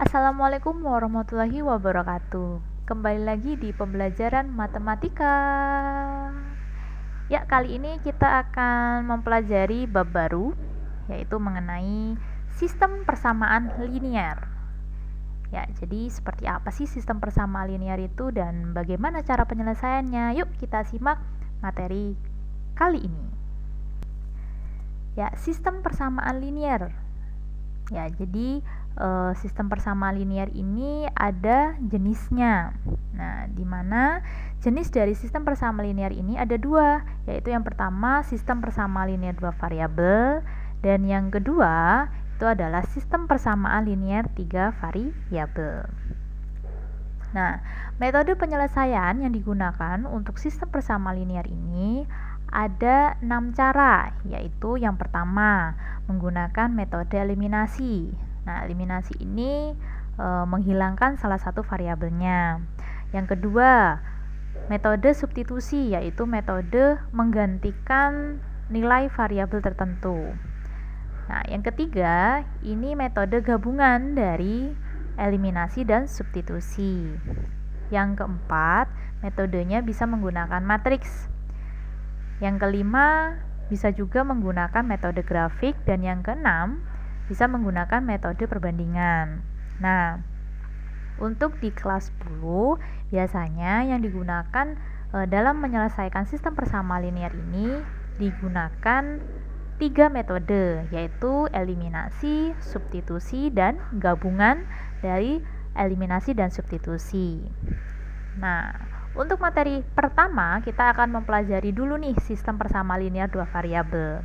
Assalamualaikum warahmatullahi wabarakatuh. Kembali lagi di pembelajaran matematika. Ya, kali ini kita akan mempelajari bab baru, yaitu mengenai sistem persamaan linear. Ya, jadi seperti apa sih sistem persamaan linear itu dan bagaimana cara penyelesaiannya? Yuk kita simak materi kali ini. Ya, sistem persamaan linear. Ya, jadi sistem persamaan linear ini ada jenisnya. Nah, di mana jenis dari sistem persamaan linear ini ada dua, yaitu yang pertama sistem persamaan linear dua variabel dan yang kedua itu adalah sistem persamaan linear tiga variabel. Nah, metode penyelesaian yang digunakan untuk sistem persamaan linear ini ada 6 cara, yaitu yang pertama menggunakan metode eliminasi. Nah, eliminasi ini menghilangkan salah satu variabelnya. Yang kedua, metode substitusi, yaitu metode menggantikan nilai variabel tertentu. Nah, yang ketiga, ini metode gabungan dari eliminasi dan substitusi. Yang keempat, metodenya bisa menggunakan matriks. Yang kelima, bisa juga menggunakan metode grafik, dan yang keenam, bisa menggunakan metode perbandingan. Nah, untuk di kelas 10, biasanya yang digunakan dalam menyelesaikan sistem persamaan linear ini digunakan 3 metode, yaitu eliminasi, substitusi, dan gabungan dari eliminasi dan substitusi. Nah, untuk materi pertama kita akan mempelajari dulu nih sistem persamaan linear dua variabel.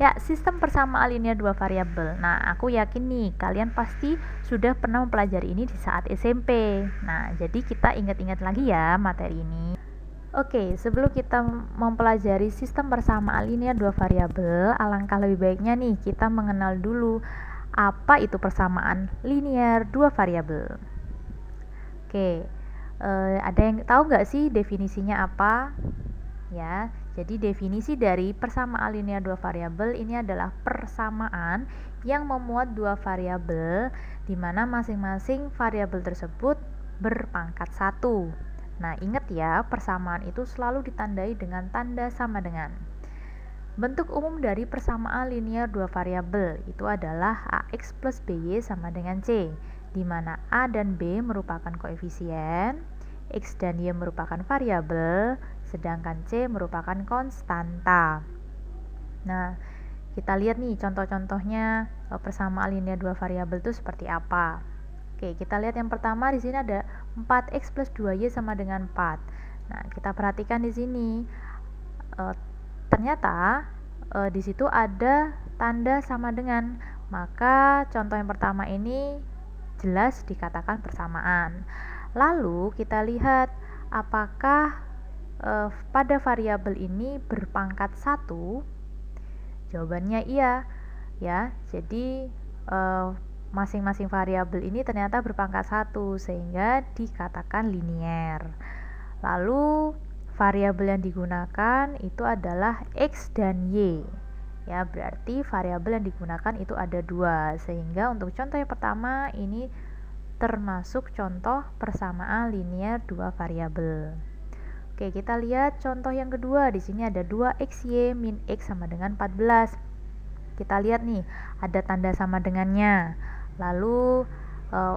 Ya, sistem persamaan linear dua variabel. Nah, aku yakin nih kalian pasti sudah pernah mempelajari ini di saat SMP. Nah, jadi kita ingat-ingat lagi ya materi ini. Oke, sebelum kita mempelajari sistem persamaan linear dua variabel, alangkah lebih baiknya nih kita mengenal dulu apa itu persamaan linear dua variabel. Oke, ada yang tahu nggak sih definisinya apa? Ya, jadi definisi dari persamaan linear dua variabel ini adalah persamaan yang memuat dua variabel di mana masing-masing variabel tersebut berpangkat 1. Nah, ingat ya, persamaan itu selalu ditandai dengan tanda sama dengan. Bentuk umum dari persamaan linear dua variabel itu adalah AX plus BY sama dengan C, di mana A dan B merupakan koefisien, X dan Y merupakan variabel, sedangkan C merupakan konstanta. Nah, kita lihat nih contoh-contohnya persamaan linear dua variabel itu seperti apa. Oke, kita lihat yang pertama di sini ada 4x plus 2y sama dengan 4. Nah, kita perhatikan di sini ternyata di situ ada tanda sama dengan. Maka contoh yang pertama ini jelas dikatakan persamaan. Lalu kita lihat apakah pada variabel ini berpangkat 1. Jawabannya iya ya. Jadi masing-masing variabel ini ternyata berpangkat 1 sehingga dikatakan linear. Lalu variabel yang digunakan itu adalah X dan Y. Ya, berarti variabel yang digunakan itu ada 2, sehingga untuk contoh yang pertama ini termasuk contoh persamaan linear dua variabel. Oke, kita lihat contoh yang kedua. Di sini ada 2xy min x sama dengan 14. Kita lihat nih, ada tanda sama dengannya. Lalu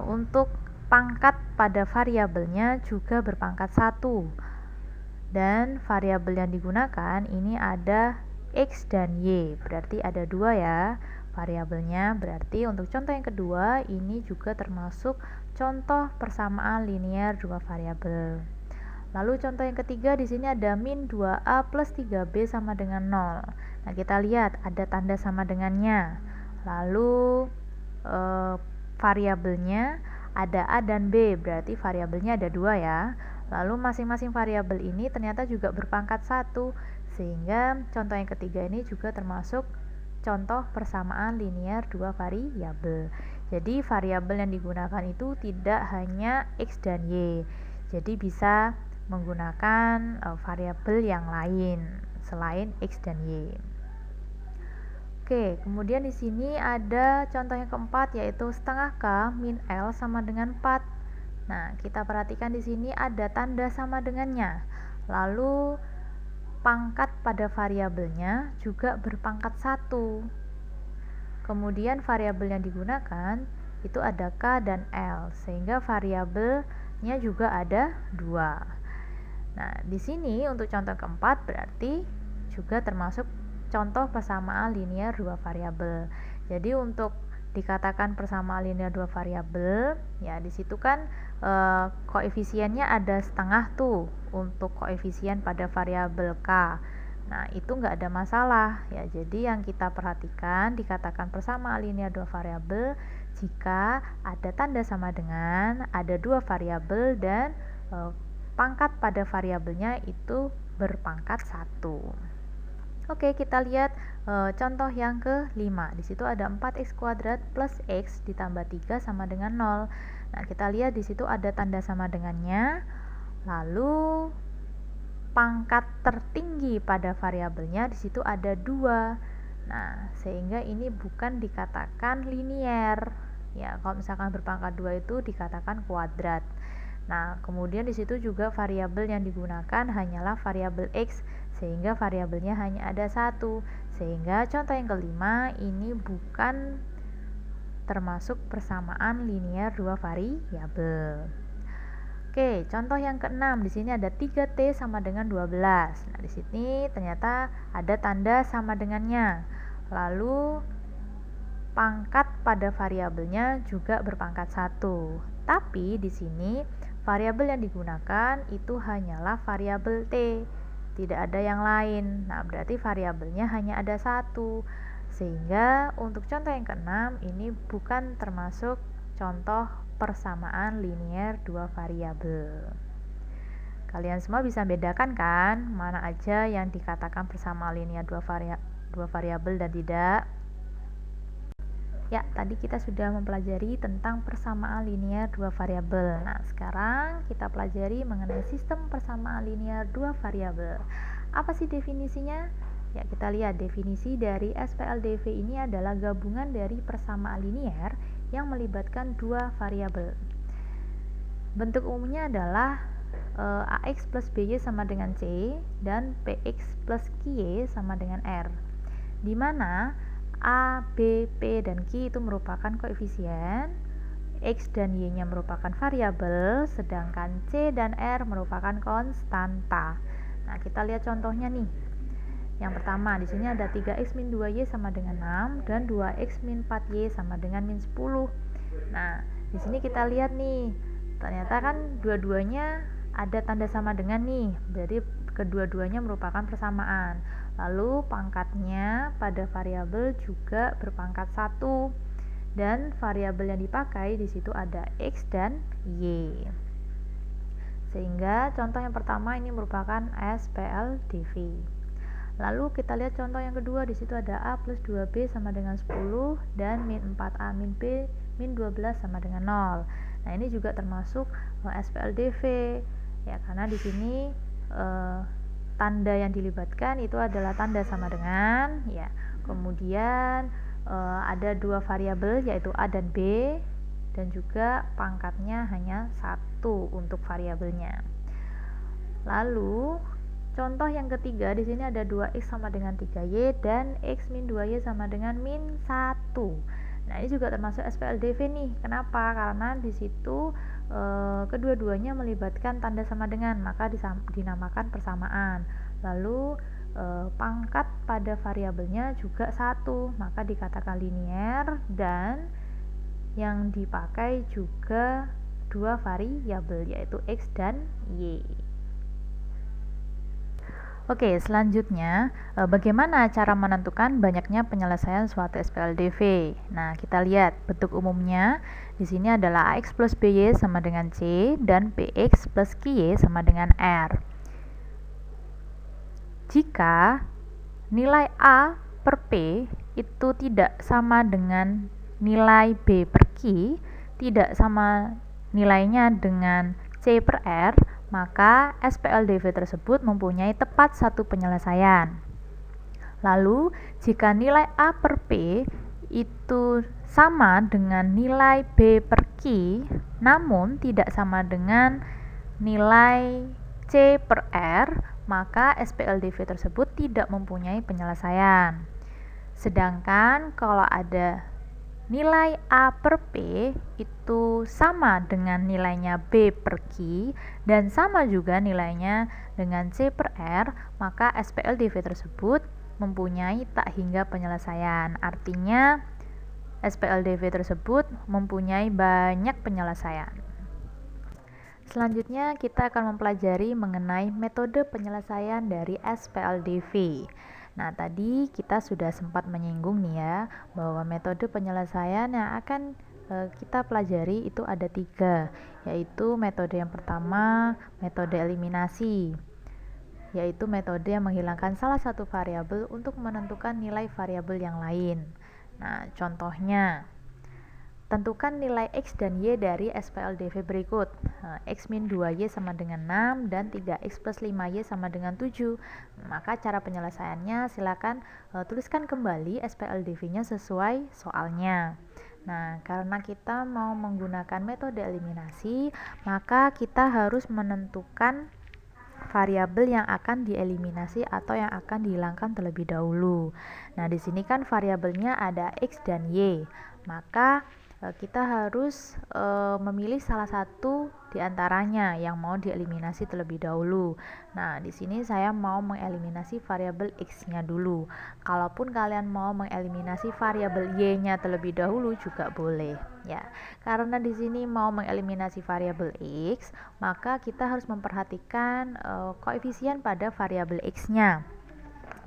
untuk pangkat pada variabelnya juga berpangkat 1. Dan variabel yang digunakan ini ada X dan Y, berarti ada 2 ya variabelnya. Berarti untuk contoh yang kedua ini juga termasuk contoh persamaan linear dua variabel. Lalu contoh yang ketiga di sini ada min 2a plus 3b sama dengan 0. Nah, kita lihat ada tanda sama dengannya. Lalu variabelnya ada a dan b, berarti variabelnya ada 2 ya. Lalu masing-masing variabel ini ternyata juga berpangkat 1, sehingga contoh yang ketiga ini juga termasuk contoh persamaan linear dua variabel. Jadi variabel yang digunakan itu tidak hanya X dan Y. Jadi bisa menggunakan variabel yang lain selain X dan Y. Oke, kemudian di sini ada contoh yang keempat, yaitu setengah K min L sama dengan 4. Nah, kita perhatikan di sini ada tanda sama dengannya. Lalu pangkat pada variabelnya juga berpangkat 1. Kemudian variabel yang digunakan itu ada K dan L, sehingga variabelnya juga ada 2. Nah, di sini untuk contoh keempat berarti juga termasuk contoh persamaan linear dua variabel. Jadi untuk dikatakan persamaan linear dua variabel, ya di situ kan koefisiennya ada setengah tuh untuk koefisien pada variabel K. Nah, itu nggak ada masalah ya. Jadi yang kita perhatikan dikatakan persamaan linear dua variabel jika ada tanda sama dengan, ada dua variabel dan pangkat pada variabelnya itu berpangkat 1. Oke, kita lihat contoh yang kelima. Di situ ada 4x kuadrat plus x ditambah 3 sama dengan 0. Nah, kita lihat di situ ada tanda sama dengannya. Lalu pangkat tertinggi pada variabelnya di situ ada 2. Nah, sehingga ini bukan dikatakan linear. Ya, kalau misalkan berpangkat 2 itu dikatakan kuadrat. Nah, kemudian di situ juga variabel yang digunakan hanyalah variabel x, sehingga variabelnya hanya ada 1. Sehingga contoh yang kelima ini bukan termasuk persamaan linear dua variabel. Oke, contoh yang keenam, di sini ada 3t sama dengan 12. Nah, di sini ternyata ada tanda sama dengannya. Lalu pangkat pada variabelnya juga berpangkat 1. Tapi di sini variabel yang digunakan itu hanyalah variabel t, tidak ada yang lain. Nah, berarti variabelnya hanya ada 1. Sehingga untuk contoh yang keenam ini bukan termasuk contoh persamaan linear dua variabel. Kalian semua bisa bedakan kan mana aja yang dikatakan persamaan linear dua variabel dan tidak? Ya, tadi kita sudah mempelajari tentang persamaan linear dua variabel. Nah, sekarang kita pelajari mengenai sistem persamaan linear dua variabel. Apa sih definisinya? Ya, kita lihat definisi dari SPLDV ini adalah gabungan dari persamaan linear yang melibatkan dua variabel. Bentuk umumnya adalah AX plus BY sama dengan C dan PX plus QY sama dengan R, di mana A, B, P, dan Q itu merupakan koefisien, X dan Y-nya merupakan variabel, sedangkan C dan R merupakan konstanta. Nah, kita lihat contohnya nih. Yang pertama, di sini ada 3x min 2y sama dengan 6 dan 2x min 4y sama dengan min 10. Nah, di sini kita lihat nih, ternyata kan dua-duanya ada tanda sama dengan nih, jadi kedua-duanya merupakan persamaan. Lalu pangkatnya pada variabel juga berpangkat 1 dan variabel yang dipakai di situ ada x dan y. Sehingga contoh yang pertama ini merupakan SPLDV. Lalu kita lihat contoh yang kedua, di situ ada a plus 2b sama dengan 10 dan min 4a min b min 12 sama dengan 0. Nah, ini juga termasuk SPLDV ya, karena di sini tanda yang dilibatkan itu adalah tanda sama dengan ya. Kemudian ada dua variabel yaitu A dan B, dan juga pangkatnya hanya 1 untuk variabelnya. Lalu contoh yang ketiga, di sini ada 2x sama dengan 3y dan x min 2y sama dengan min 1. Nah, ini juga termasuk SPLDV nih. Kenapa? Karena di situ kedua-duanya melibatkan tanda sama dengan, maka dinamakan persamaan. Lalu pangkat pada variabelnya juga 1, maka dikatakan linear, dan yang dipakai juga dua variabel yaitu x dan y. Oke, selanjutnya bagaimana cara menentukan banyaknya penyelesaian suatu SPLDV? Nah, kita lihat bentuk umumnya. Di sini adalah AX plus BY sama dengan C dan PX plus QY sama dengan R. Jika nilai A per P itu tidak sama dengan nilai B per Q, tidak sama nilainya dengan C per R, maka SPLDV tersebut mempunyai tepat satu penyelesaian. Lalu, jika nilai A per P itu sama dengan nilai B per Q, namun tidak sama dengan nilai C per R, maka SPLDV tersebut tidak mempunyai penyelesaian. Sedangkan kalau ada nilai A per P itu sama dengan nilainya B per Q dan sama juga nilainya dengan C per R, maka SPLDV tersebut mempunyai tak hingga penyelesaian. Artinya SPLDV tersebut mempunyai banyak penyelesaian. Selanjutnya kita akan mempelajari mengenai metode penyelesaian dari SPLDV. Nah, tadi kita sudah sempat menyinggung nih ya, bahwa metode penyelesaian yang akan kita pelajari itu ada 3, yaitu metode yang pertama, metode eliminasi, yaitu metode yang menghilangkan salah satu variabel untuk menentukan nilai variabel yang lain. Nah, contohnya, tentukan nilai X dan Y dari SPLDV berikut. X min 2Y sama dengan 6 dan 3X plus 5Y sama dengan 7. Maka cara penyelesaiannya silakan tuliskan kembali SPLDV-nya sesuai soalnya. Nah, karena kita mau menggunakan metode eliminasi, maka kita harus menentukan variabel yang akan dieliminasi atau yang akan dihilangkan terlebih dahulu. Nah, di sini kan variabelnya ada X dan Y. Maka kita harus memilih salah satu di antaranya yang mau dieliminasi terlebih dahulu. Nah, di sini saya mau mengeliminasi variabel X-nya dulu. Kalaupun kalian mau mengeliminasi variabel Y-nya terlebih dahulu juga boleh, ya. Karena di sini mau mengeliminasi variabel X, maka kita harus memperhatikan koefisien pada variabel X-nya.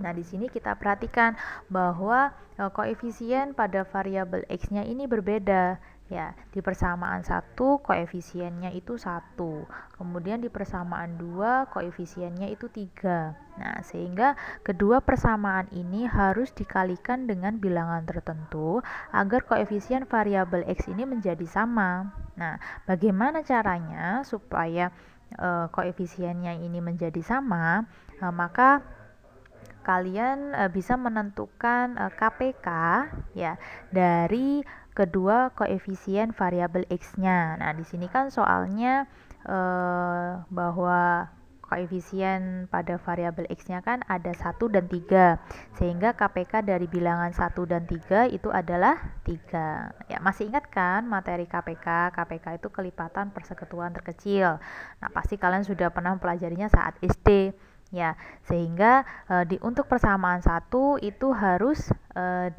Nah, di sini kita perhatikan bahwa koefisien pada variabel X-nya ini berbeda. Ya, di persamaan 1 koefisiennya itu 1. Kemudian di persamaan 2 koefisiennya itu 3. Nah, sehingga kedua persamaan ini harus dikalikan dengan bilangan tertentu agar koefisien variabel X ini menjadi sama. Nah, bagaimana caranya supaya koefisiennya ini menjadi sama? Maka kalian bisa menentukan KPK ya dari kedua koefisien variabel X-nya. Nah, di sini kan soalnya bahwa koefisien pada variabel X-nya kan ada 1 dan 3, sehingga KPK dari bilangan 1 dan 3 itu adalah 3. Ya, masih ingat kan materi KPK? KPK itu kelipatan persekutuan terkecil. Nah, pasti kalian sudah pernah mempelajarinya saat SD. Ya, sehingga untuk persamaan 1 itu harus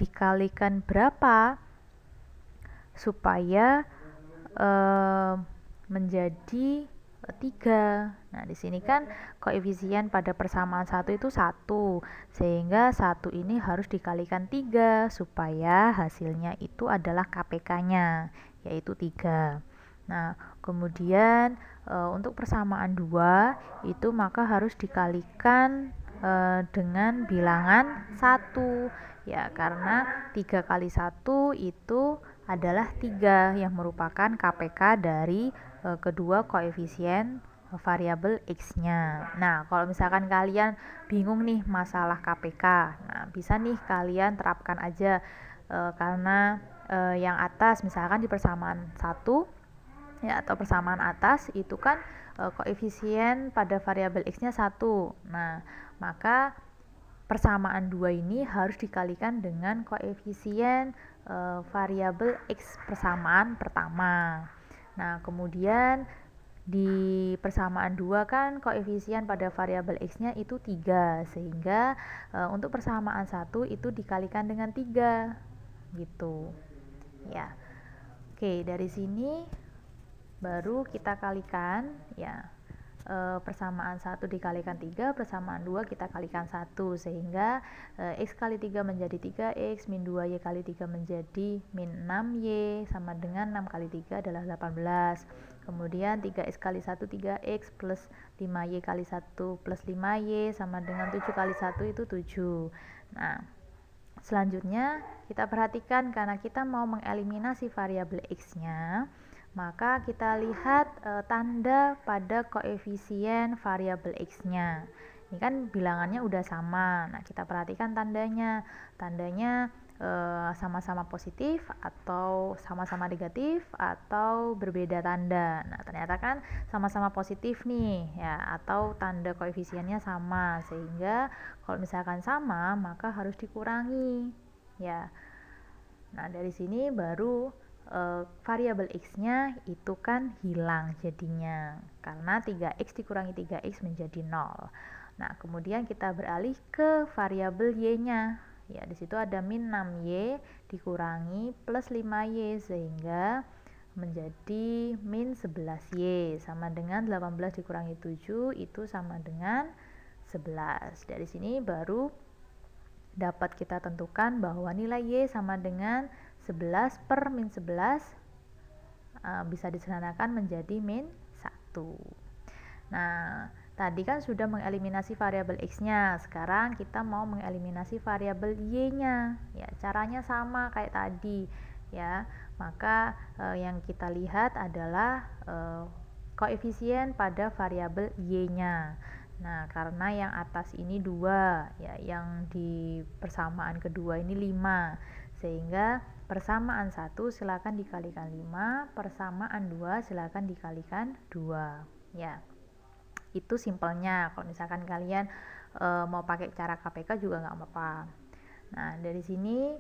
dikalikan berapa supaya menjadi 3. Nah, di sini kan koefisien pada persamaan 1 itu 1, sehingga 1 ini harus dikalikan 3 supaya hasilnya itu adalah KPK-nya, yaitu 3. Nah, kemudian untuk persamaan 2 itu maka harus dikalikan dengan bilangan 1. Ya, karena 3 kali 1 itu adalah 3 yang merupakan KPK dari kedua koefisien variabel X-nya. Nah, kalau misalkan kalian bingung nih masalah KPK, nah bisa nih kalian terapkan aja karena yang atas misalkan di persamaan 1 ya atau persamaan atas itu kan koefisien pada variabel X-nya 1. Nah, maka persamaan 2 ini harus dikalikan dengan koefisien variabel X persamaan pertama. Nah, kemudian di persamaan 2 kan koefisien pada variabel X-nya itu 3, sehingga untuk persamaan 1 itu dikalikan dengan 3 gitu. Ya. Oke, dari sini baru kita kalikan ya, persamaan 1 dikalikan 3, persamaan 2 kita kalikan 1, sehingga X kali 3 menjadi 3X, min 2Y kali 3 menjadi min 6Y, sama dengan 6 kali 3 adalah 18. Kemudian 3X kali 1 3X, plus 5Y kali 1 plus 5Y, sama dengan 7 kali 1 itu 7. Nah, selanjutnya kita perhatikan karena kita mau mengeliminasi variabel X-nya, maka kita lihat tanda pada koefisien variabel X-nya. Ini kan bilangannya udah sama. Nah, kita perhatikan tandanya. Tandanya sama-sama positif atau sama-sama negatif atau berbeda tanda. Nah, ternyata kan sama-sama positif nih ya, atau tanda koefisiennya sama, sehingga kalau misalkan sama maka harus dikurangi ya. Nah, dari sini baru variabel x-nya itu kan hilang jadinya, karena 3x dikurangi 3x menjadi 0. Nah, kemudian kita beralih ke variabel y-nya. Ya, di situ ada min 6y dikurangi plus 5y, sehingga menjadi min 11y sama dengan 18 dikurangi 7 itu sama dengan 11. Dari sini baru dapat kita tentukan bahwa nilai y sama dengan 11 per min 11 bisa disederhanakan menjadi min 1. Nah, tadi kan sudah mengeliminasi variabel x-nya. Sekarang kita mau mengeliminasi variabel y-nya. Ya, caranya sama kayak tadi, ya. Maka yang kita lihat adalah koefisien pada variabel y-nya. Nah, karena yang atas ini 2, ya, yang di persamaan kedua ini 5. Sehingga persamaan 1 silakan dikalikan 5, persamaan 2 silakan dikalikan 2. Ya. Itu simpelnya. Kalau misalkan kalian mau pakai cara KPK juga nggak apa-apa. Nah, dari sini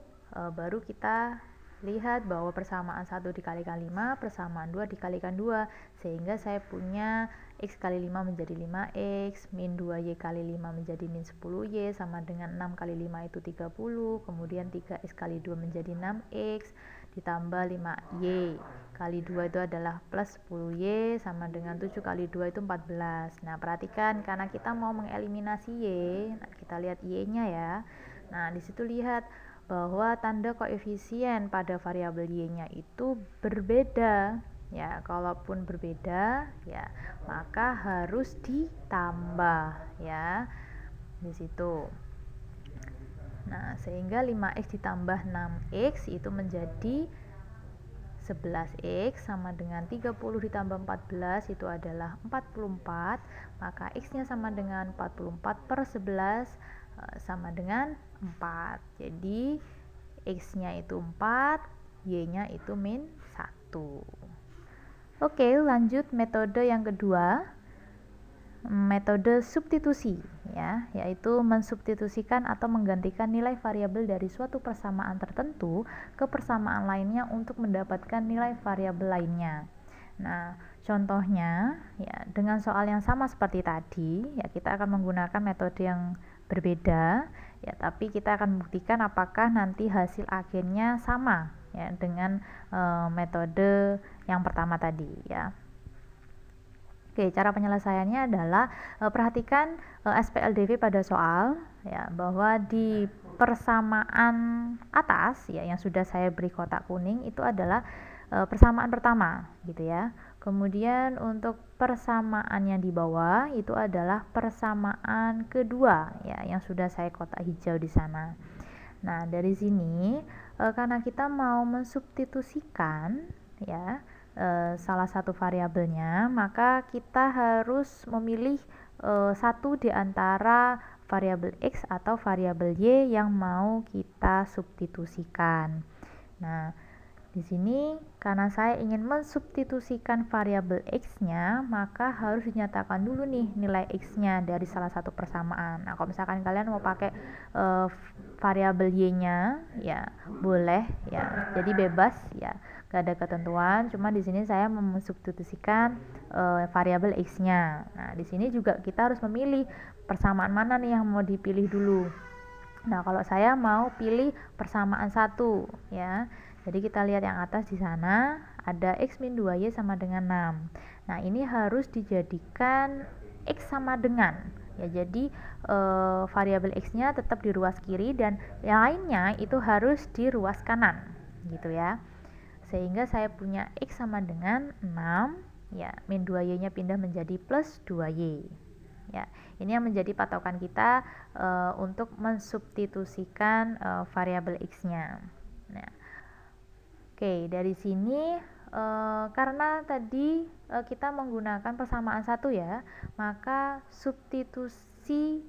baru kita lihat bahwa persamaan 1 dikalikan 5, persamaan 2 dikalikan 2, sehingga saya punya x kali 5 menjadi 5x, min 2y kali 5 menjadi min 10y, sama dengan 6 kali 5 itu 30, kemudian 3x kali 2 menjadi 6x, ditambah 5y kali 2 itu adalah plus 10y, sama dengan 7 kali 2 itu 14. Nah, perhatikan karena kita mau mengeliminasi y, nah kita lihat y-nya ya. Nah, di situ lihat bahwa tanda koefisien pada variabel y-nya itu berbeda. Ya, kalaupun berbeda, ya, maka harus ditambah ya. Di situ. Nah, sehingga 5x ditambah 6x itu menjadi 11x, sama dengan 30 ditambah 14 itu adalah 44, maka x-nya sama dengan 44 per 11 sama dengan 4. Jadi x-nya itu 4, y-nya itu min 1. Oke, lanjut metode yang kedua, metode substitusi ya, yaitu mensubstitusikan atau menggantikan nilai variabel dari suatu persamaan tertentu ke persamaan lainnya untuk mendapatkan nilai variabel lainnya. Nah, contohnya ya dengan soal yang sama seperti tadi, ya kita akan menggunakan metode yang berbeda ya, tapi kita akan buktikan apakah nanti hasil akhirnya sama ya dengan metode yang pertama tadi ya. Oke, cara penyelesaiannya adalah perhatikan SPLDV pada soal ya, bahwa di persamaan atas ya yang sudah saya beri kotak kuning itu adalah persamaan pertama gitu ya. Kemudian untuk persamaan yang di bawah itu adalah persamaan kedua ya yang sudah saya kotak hijau di sana. Nah, dari sini karena kita mau mensubstitusikan ya salah satu variabelnya, maka kita harus memilih satu di antara variabel x atau variabel y yang mau kita substitusikan. Nah, di sini karena saya ingin mensubstitusikan variabel x-nya, maka harus dinyatakan dulu nih nilai x-nya dari salah satu persamaan. Nah, kalau misalkan kalian mau pakai variabel y-nya, ya boleh ya. Jadi bebas ya, gak ada ketentuan. Cuma di sini saya mensubstitusikan variabel x-nya. Nah, di sini juga kita harus memilih persamaan mana nih yang mau dipilih dulu. Nah, kalau saya mau pilih persamaan 1 ya. Jadi kita lihat yang atas di sana ada x min 2y sama dengan 6. Nah, ini harus dijadikan x sama dengan ya. Jadi variabel x-nya tetap di ruas kiri dan yang lainnya itu harus di ruas kanan gitu ya. Sehingga saya punya x sama dengan 6 ya, min 2y-nya pindah menjadi plus 2y. Ya, ini yang menjadi patokan kita untuk mensubstitusikan variabel x-nya. Nah, oke, dari sini karena tadi kita menggunakan persamaan 1 ya, maka substitusi substitusi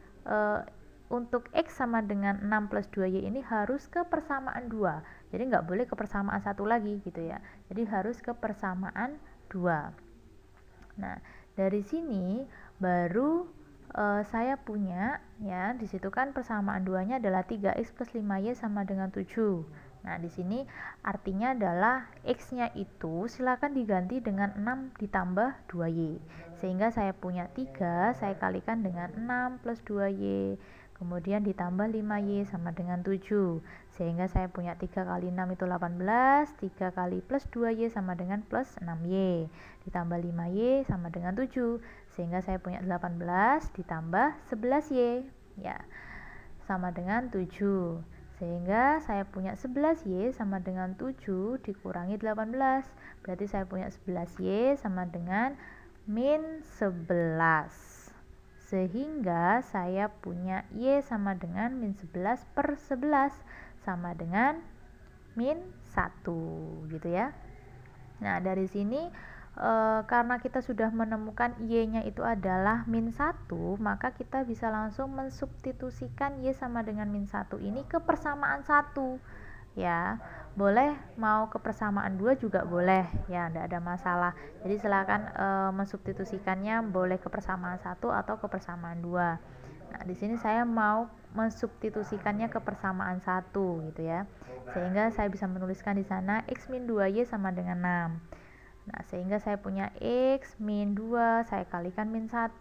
untuk X sama dengan 6 plus 2Y ini harus ke persamaan 2. Jadi nggak boleh ke persamaan 1 lagi gitu ya. Jadi harus ke persamaan 2. Nah, dari sini baru saya punya ya, di situ kan persamaan 2-nya adalah 3x plus 5y sama dengan 7. Nah, di sini artinya adalah x-nya itu silakan diganti dengan 6 ditambah 2y. Sehingga saya punya 3, saya kalikan dengan 6 plus 2y. Kemudian ditambah 5y sama dengan 7. Sehingga saya punya 3 kali 6 itu 18, 3 kali plus 2y sama dengan plus 6y. Ditambah 5y sama dengan 7. Sehingga saya punya 18 ditambah 11y ya sama dengan 7. Sehingga saya punya 11y sama dengan 7 dikurangi 18. Berarti saya punya 11y sama dengan min 11. Sehingga saya punya y sama dengan min 11 per 11 sama dengan min 1 gitu ya. Nah, dari sini karena kita sudah menemukan y-nya itu adalah min 1, maka kita bisa langsung mensubstitusikan y sama dengan min 1 ini ke persamaan 1 ya. Boleh mau ke persamaan 2 juga boleh ya, tidak ada masalah. Jadi silakan mensubstitusikannya boleh ke persamaan 1 atau ke persamaan 2. Nah, di sini saya mau mensubstitusikannya ke persamaan 1 gitu ya. Sehingga saya bisa menuliskan di sana x min 2y sama dengan 6. Nah, sehingga saya punya x min 2 saya kalikan min 1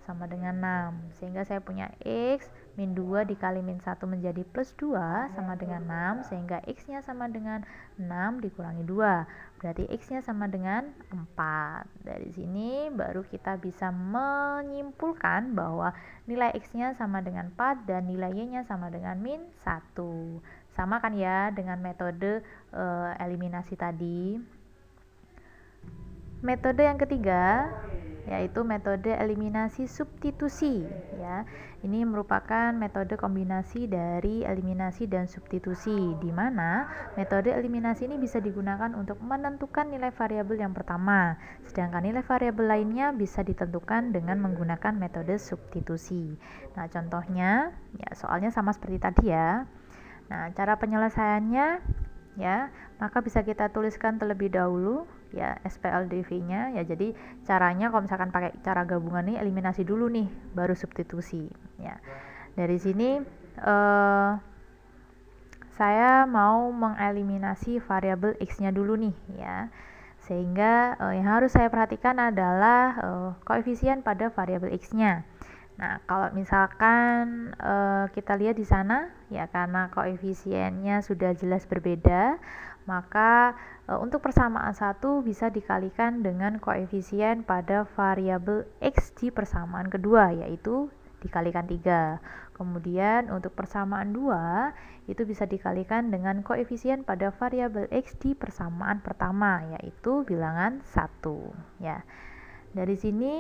sama dengan 6. Sehingga saya punya x min 2 dikali min 1 menjadi plus 2 sama dengan 6. Sehingga x-nya sama dengan 6 dikurangi 2. Berarti x-nya sama dengan 4. Dari sini baru kita bisa menyimpulkan bahwa nilai x-nya sama dengan 4 dan nilai y-nya sama dengan min 1. Sama kan ya dengan metode eliminasi tadi. Metode yang ketiga yaitu metode eliminasi substitusi ya. Ini merupakan metode kombinasi dari eliminasi dan substitusi, di mana metode eliminasi ini bisa digunakan untuk menentukan nilai variabel yang pertama, sedangkan nilai variabel lainnya bisa ditentukan dengan menggunakan metode substitusi. Nah, contohnya ya soalnya sama seperti tadi ya. Nah, cara penyelesaiannya ya, maka bisa kita tuliskan terlebih dahulu ya SPLDV-nya ya. Jadi caranya kalau misalkan pakai cara gabungan nih, eliminasi dulu nih baru substitusi ya. Dari sini saya mau mengeliminasi variabel x-nya dulu nih ya. Sehingga yang harus saya perhatikan adalah koefisien pada variabel x-nya. Nah, kalau misalkan kita lihat di sana ya, karena koefisiennya sudah jelas berbeda, maka untuk persamaan 1 bisa dikalikan dengan koefisien pada variabel x di persamaan kedua, yaitu dikalikan 3. Kemudian untuk persamaan 2 itu bisa dikalikan dengan koefisien pada variabel x di persamaan pertama, yaitu bilangan 1 ya. Dari sini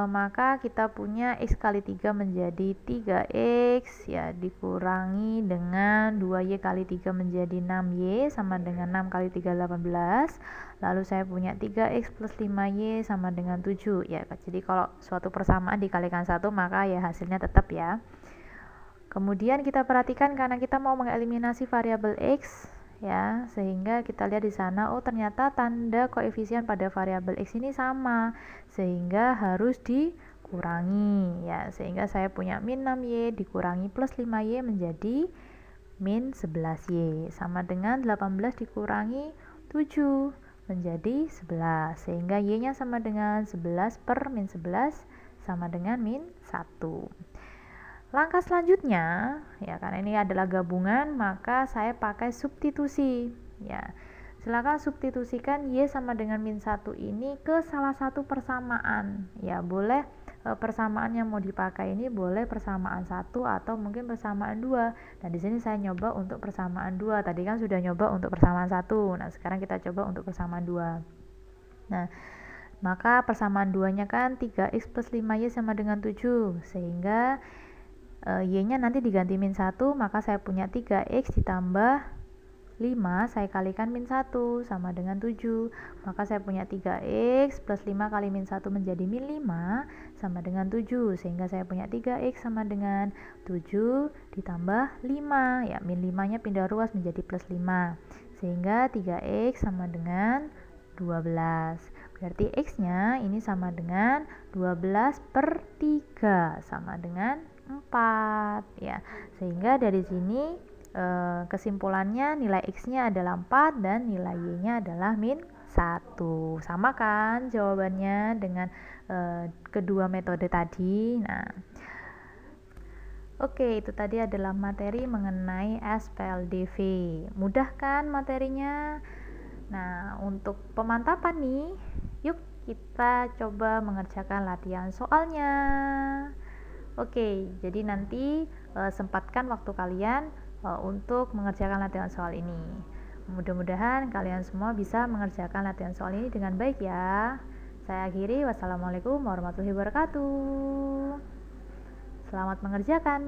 maka kita punya x kali 3 menjadi 3x ya, dikurangi dengan 2y kali 3 menjadi 6y sama dengan 6 kali 3 18. Lalu saya punya 3x plus 5y sama dengan 7 ya. Jadi kalau suatu persamaan dikalikan 1 maka ya hasilnya tetap ya. Kemudian kita perhatikan karena kita mau mengeliminasi variabel x ya, sehingga kita lihat di sana oh ternyata tanda koefisien pada variabel x ini sama, sehingga harus dikurangi ya. Sehingga saya punya min 6y dikurangi plus 5y menjadi min 11y sama dengan 18 dikurangi 7 menjadi 11, sehingga y-nya sama dengan 11 per min 11 sama dengan min 1. Langkah selanjutnya ya, karena ini adalah gabungan, maka saya pakai substitusi ya. Silakan substitusikan y sama dengan min 1 ini ke salah satu persamaan ya. Boleh persamaan yang mau dipakai ini boleh persamaan 1 atau mungkin persamaan 2. Nah, di sini saya nyoba untuk persamaan 2. Tadi kan sudah nyoba untuk persamaan 1. Nah, sekarang kita coba untuk persamaan 2. Nah, maka persamaan 2-nya kan 3x plus 5y sama dengan 7, sehingga y-nya nanti diganti min 1, maka saya punya 3x ditambah 5 saya kalikan min 1 sama dengan 7. Maka saya punya 3x plus 5 kali min 1 menjadi min 5 sama dengan 7. Sehingga saya punya 3x sama dengan 7 ditambah 5. Ya, min 5-nya pindah ruas menjadi plus 5. Sehingga 3x sama dengan 12. Berarti x-nya ini sama dengan 12 per 3 sama dengan 4 ya. Sehingga dari sini kesimpulannya nilai x-nya adalah 4 dan nilai y-nya adalah min 1. Sama kan jawabannya dengan kedua metode tadi. Nah, oke, itu tadi adalah materi mengenai SPLDV. Mudah kan materinya? Nah, untuk pemantapan nih, yuk kita coba mengerjakan latihan soalnya. Oke, jadi nanti sempatkan waktu kalian untuk mengerjakan latihan soal ini. Mudah-mudahan kalian semua bisa mengerjakan latihan soal ini dengan baik ya. Saya akhiri, wassalamualaikum warahmatullahi wabarakatuh. Selamat mengerjakan.